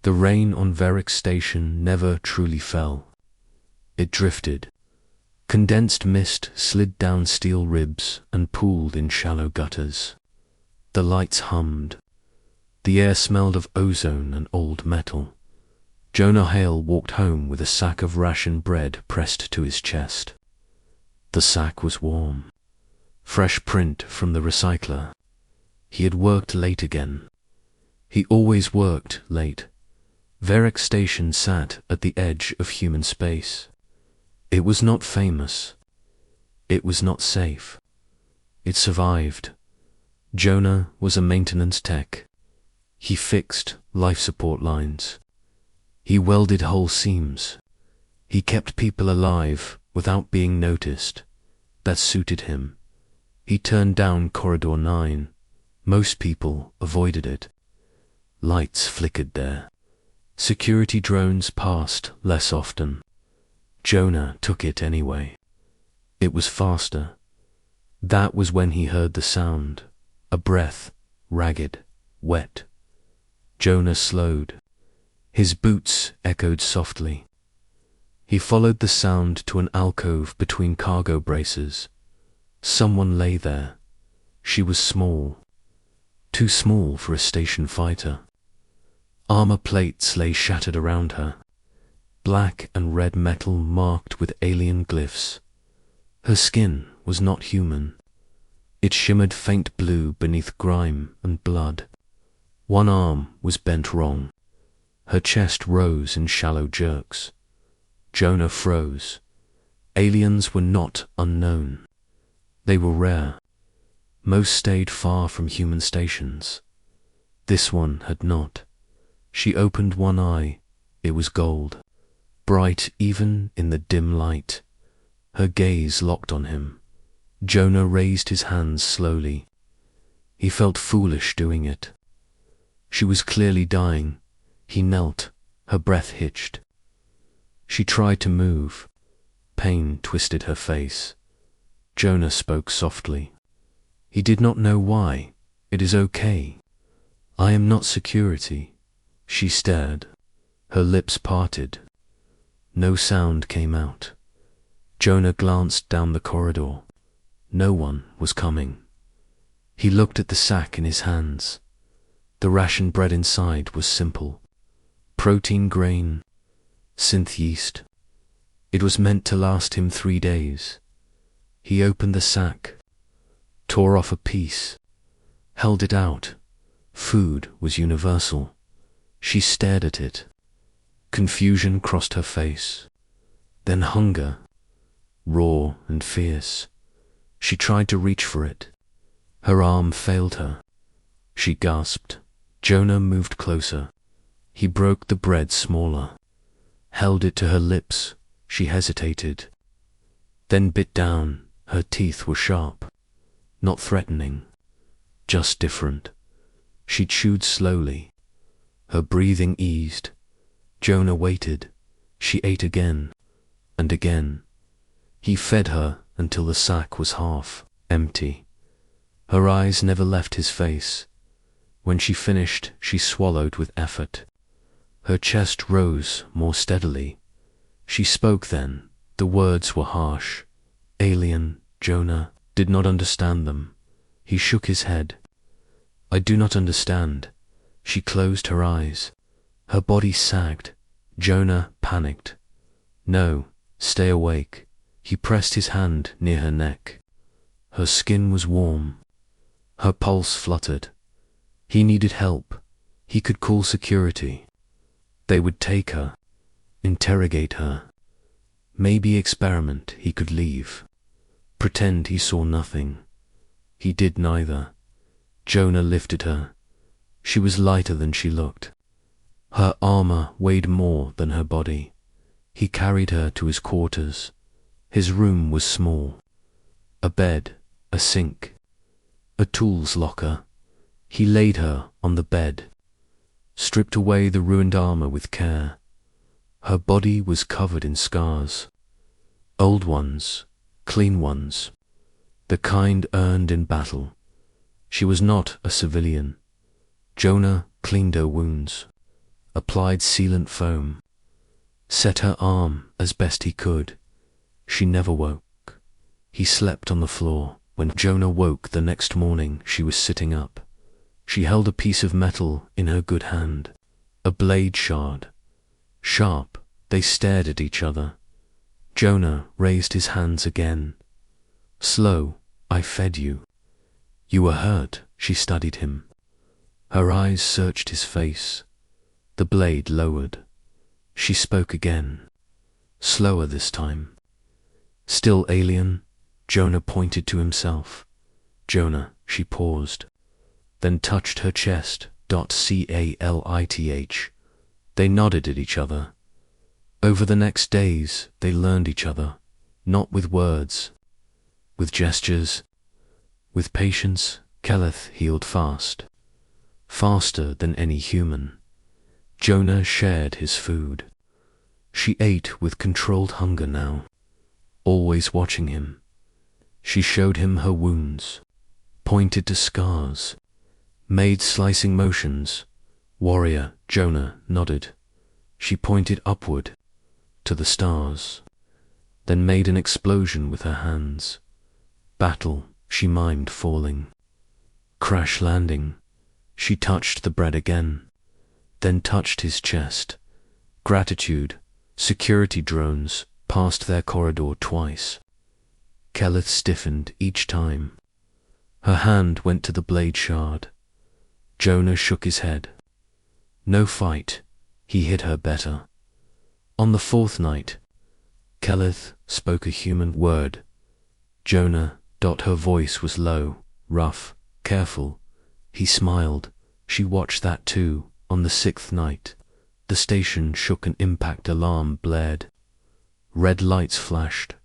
The rain on Varick Station never truly fell. It drifted. Condensed mist slid down steel ribs and pooled in shallow gutters. The lights hummed. The air smelled of ozone and old metal. Jonah Hale walked home with a sack of ration bread pressed to his chest. The sack was warm. Fresh print from the recycler. He had worked late again. He always worked late. Varick Station sat at the edge of human space. It was not famous. It was not safe. It survived. Jonah was a maintenance tech. He fixed life support lines. He welded whole seams. He kept people alive without being noticed. That suited him. He turned down Corridor 9. Most people avoided it. Lights flickered there. Security drones passed less often. Jonah took it anyway. It was faster. That was when he heard the sound. A breath, ragged, wet. Jonah slowed. His boots echoed softly. He followed the sound to an alcove between cargo braces. Someone lay there. She was small. Too small for a station fighter. Armor plates lay shattered around her. Black and red metal marked with alien glyphs. Her skin was not human. It shimmered faint blue beneath grime and blood. One arm was bent wrong. Her chest rose in shallow jerks. Jonah froze. Aliens were not unknown. They were rare. Most stayed far from human stations. This one had not. She opened one eye. It was gold. Bright even in the dim light. Her gaze locked on him. Jonah raised his hands slowly. He felt foolish doing it. She was clearly dying. He knelt. Her breath hitched. She tried to move. Pain twisted her face. Jonah spoke softly. He did not know why. It is okay. I am not security. She stared. Her lips parted. No sound came out. Jonah glanced down the corridor. No one was coming. He looked at the sack in his hands. The ration bread inside was simple. Protein grain, synth yeast. It was meant to last him 3 days. He opened the sack, tore off a piece, held it out. Food was universal. She stared at it. Confusion crossed her face. Then hunger, raw and fierce. She tried to reach for it. Her arm failed her. She gasped. Jonah moved closer. He broke the bread smaller, held it to her lips. She hesitated, then bit down. Her teeth were sharp, not threatening, just different. She chewed slowly. Her breathing eased. Jonah waited. She ate again and again. He fed her until the sack was half empty. Her eyes never left his face. When she finished, she swallowed with effort. Her chest rose more steadily. She spoke then. The words were harsh. Alien. Jonah did not understand them. He shook his head. I do not understand. She closed her eyes. Her body sagged. Jonah panicked. No, stay awake. He pressed his hand near her neck. Her skin was warm. Her pulse fluttered. He needed help. He could call security. They would take her, interrogate her. Maybe experiment. He could leave. Pretend he saw nothing. He did neither. Jonah lifted her. She was lighter than she looked. Her armor weighed more than her body. He carried her to his quarters. His room was small. A bed, a sink, a tools locker. He laid her on the bed, stripped away the ruined armor with care. Her body was covered in scars. Old ones, clean ones, the kind earned in battle. She was not a civilian. Jonah cleaned her wounds. applied sealant foam, set her arm as best he could. She never woke. He slept on the floor. When Jonah woke the next morning, she was sitting up. She held a piece of metal in her good hand, a blade shard. Sharp, they stared at each other. Jonah raised his hands again. Slow, I fed you. You were hurt, she studied him. Her eyes searched his face. The blade lowered. She spoke again, slower this time. Still alien, Jonah pointed to himself. Jonah, she paused, then touched her chest. Calith. They nodded at each other. Over the next days, they learned each other, not with words, with gestures, with patience. Calith healed fast, faster than any human. Jonah shared his food. She ate with controlled hunger now, always watching him. She showed him her wounds, pointed to scars, made slicing motions. Warrior, Jonah nodded. She pointed upward, to the stars, then made an explosion with her hands. Battle, she mimed falling. Crash landing. She touched the bread again, then touched his chest. Gratitude. Security drones passed their corridor twice. Calith stiffened each time. Her hand went to the blade shard. Jonah shook his head. No fight. He hid her better. On the fourth night, Calith spoke a human word. Jonah. Her voice was low, rough, careful. He smiled. She watched that too. On the sixth night, the station shook, an impact alarm blared. Red lights flashed.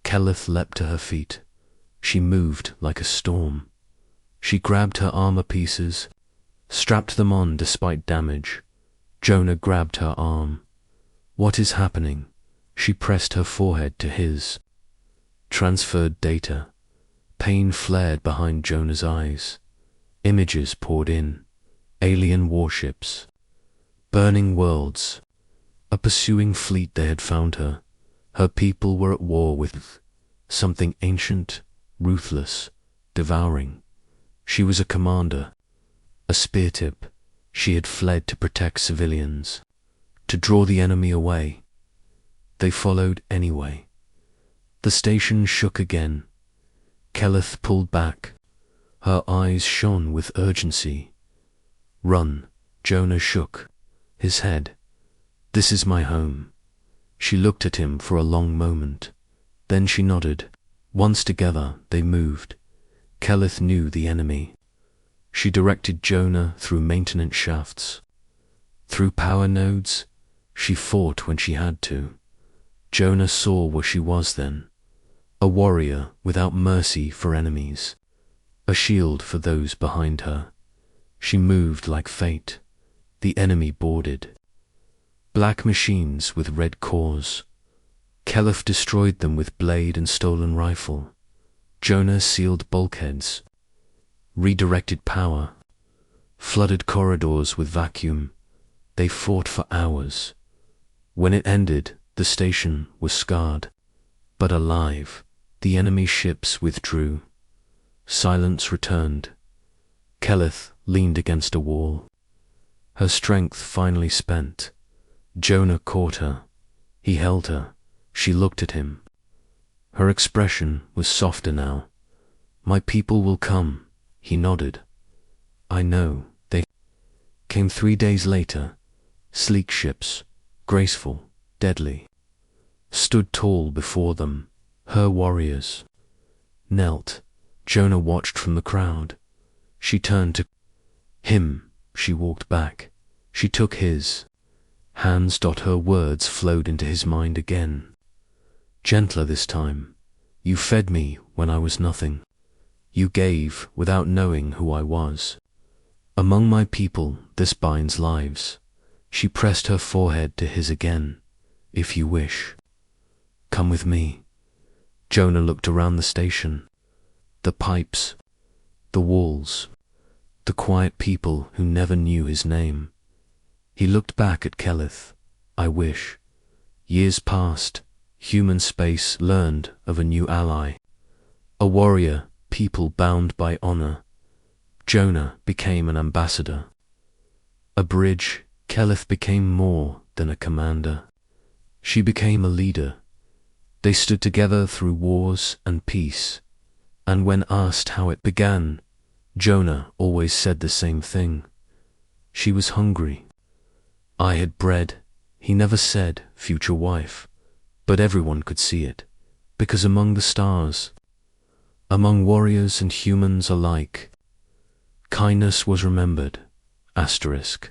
Calith leapt to her feet. She moved like a storm. She grabbed her armor pieces, strapped them on despite damage. Jonah grabbed her arm. What is happening? She pressed her forehead to his. Transferred data. Pain flared behind Jonah's eyes. Images poured in. Alien warships. Burning worlds. A pursuing fleet. They had found her. Her people were at war with something ancient, ruthless, devouring. She was a commander, a spear tip. She had fled to protect civilians, to draw the enemy away. They followed anyway. The station shook again. Calith pulled back. Her eyes shone with urgency. Run. Jonah shook his head. This is my home. She looked at him for a long moment. Then she nodded. Once together, they moved. Calith knew the enemy. She directed Jonah through maintenance shafts, through power nodes. She fought when she had to. Jonah saw where she was then. A warrior without mercy for enemies, a shield for those behind her. She moved like fate. The enemy boarded. Black machines with red cores. Calith destroyed them with blade and stolen rifle. Jonah sealed bulkheads, redirected power, flooded corridors with vacuum. They fought for hours. When it ended, the station was scarred, but alive. The enemy ships withdrew. Silence returned. Calith leaned against a wall. Her strength finally spent. Jonah caught her. He held her. She looked at him. Her expression was softer now. My people will come. He nodded. I know. They came 3 days later. Sleek ships, graceful, deadly, stood tall before them. Her warriors knelt. Jonah watched from the crowd. She turned to him. She walked back. She took his hands. Her words flowed into his mind again. Gentler this time. You fed me when I was nothing. You gave without knowing who I was. Among my people, this binds lives. She pressed her forehead to his again. If you wish, come with me. Jonah looked around the station. The pipes, the walls, the quiet people who never knew his name. He looked back at Kelith. I wish. Years passed. Human space learned of a new ally. A warrior, people bound by honor. Jonah became an ambassador. A bridge, Kelith became more than a commander. She became a leader. They stood together through wars and peace. And when asked how it began, Jonah always said the same thing. She was hungry. I had bread. He never said, future wife. But everyone could see it, because among the stars, among warriors and humans alike, kindness was remembered. Asterisk.